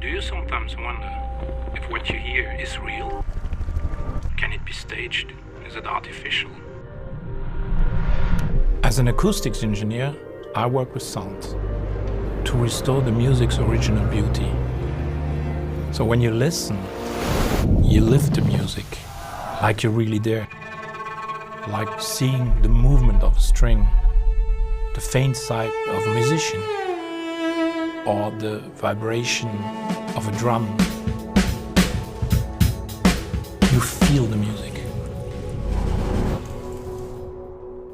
Do you sometimes wonder if what you hear is real? Can it be staged? Is it artificial? As an acoustics engineer, I work with sound to restore the music's original beauty. So when you listen, you live the music like you're really there. Like seeing the movement of a string, the faint sigh of a musician, or the vibration of a drum. You feel the music.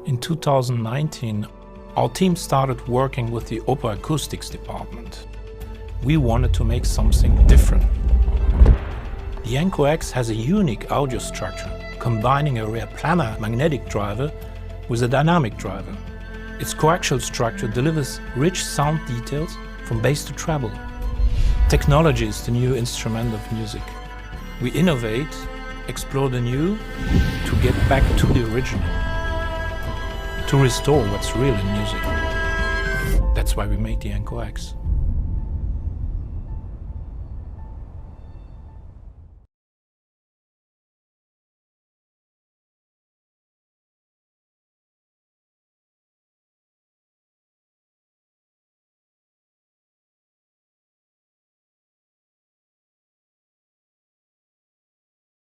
In 2019, our team started working with the Oppo Acoustics department. We wanted to make something different. The Enco X has a unique audio structure, combining a rear planar magnetic driver with a dynamic driver. Its coaxial structure delivers rich sound details from bass to treble. Technology is the new instrument of music. We innovate, explore the new, to get back to the original. To restore what's real in music. That's why we made the Enco X.